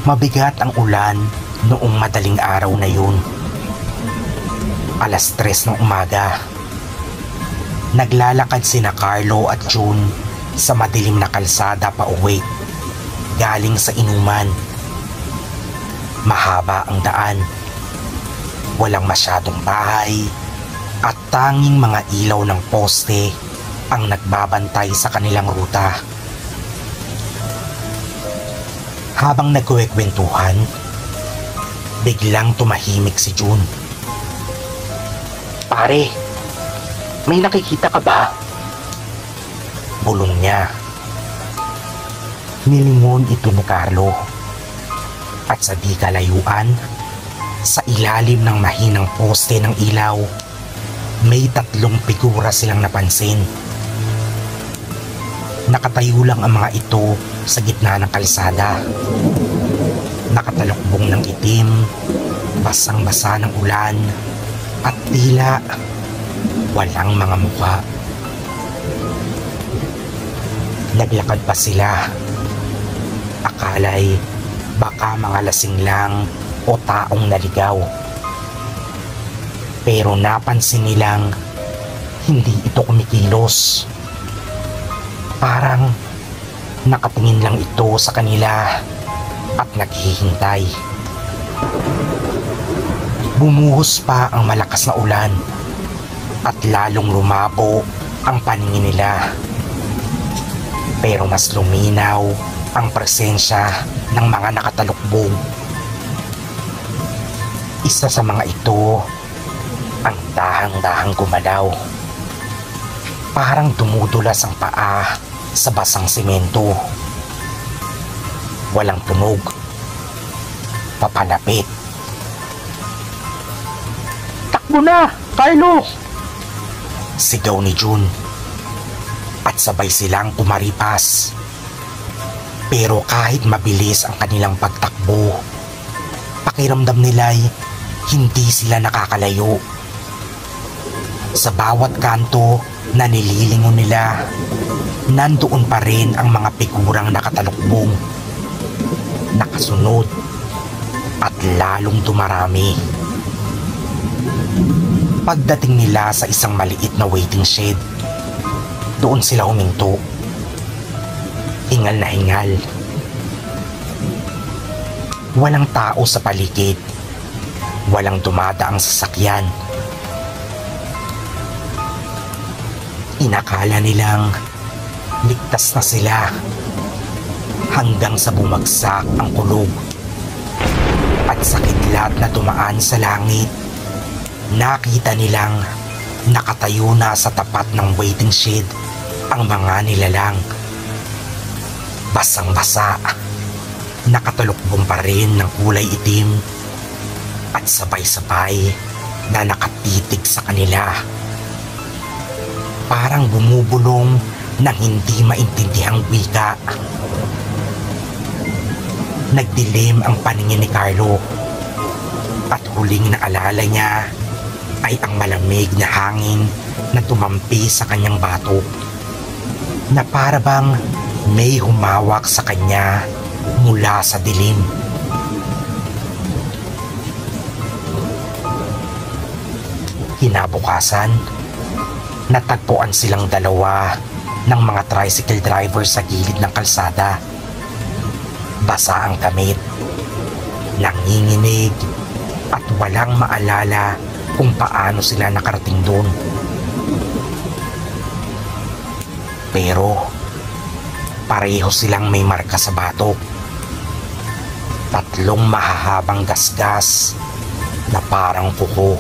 Mabigat ang ulan noong madaling araw na yun. 3:00 ng umaga. Naglalakad sina Carlo at June sa madilim na kalsada pa uwi, galing sa inuman. Mahaba ang daan. Walang masyadong bahay at tanging mga ilaw ng poste ang nagbabantay sa kanilang ruta. Habang nagkwekwentuhan, biglang tumahimik si June. "Pare, may nakikita ka ba?" Bulong niya. Nilingon ito ni Carlo. At sa di kalayuan, sa ilalim ng mahinang poste ng ilaw, may 3 figura silang napansin. Nakatayo lang ang mga ito sa gitna ng kalsada. Nakatalukbong ng itim, basang-basa ng ulan, at tila walang mga mukha. Naglakad pa sila. Akala'y baka mga lasing lang o taong naligaw. Pero napansin nilang hindi ito kumikilos. Parang nakatingin lang ito sa kanila at naghihintay. Bumuhos pa ang malakas na ulan at lalong lumabo ang paningin nila. Pero mas luminaw ang presensya ng mga nakatalukbong. Isa sa mga ito ang dahang-dahang gumalaw. Parang dumudulas ang paa sa basang semento. Walang tunog. Papalapit. "Takbo na, Carlo!" sigaw ni June. At sabay silang kumaripas. Pero kahit mabilis ang kanilang pagtakbo, pakiramdam nila'y hindi sila nakakalayo. Sa bawat kanto na nililingon nila, nandoon pa rin ang mga figurang nakatalukbong, nakasunod at lalong dumarami. Pagdating nila sa isang maliit na waiting shed, doon sila huminto. Hingal na hingal. Walang tao sa paligid. Walang dumadaang sasakyan. Inakala nilang ligtas na sila hanggang sa bumagsak ang kulog. At sa kidlat na dumaan sa langit, nakita nilang nakatayo na sa tapat ng waiting shed ang mga nilalang. Basang-basa, nakatalukbong pa rin ng kulay itim at sabay-sabay na nakatitig sa kanila. Parang bumubulong ng hindi maintindihang wika. Nagdilim ang paningin ni Carlo at huling naalala niya ay ang malamig na hangin na tumampi sa kanyang batok, na para bang may humawak sa kanya mula sa dilim. Kinabukasan, natagpuan silang dalawa ng mga tricycle driver sa gilid ng kalsada. Basa ang damit, nanginginig at walang maalala kung paano sila nakarating doon. Pero pareho silang may marka sa batok. 3 mahahabang gasgas na parang kuko.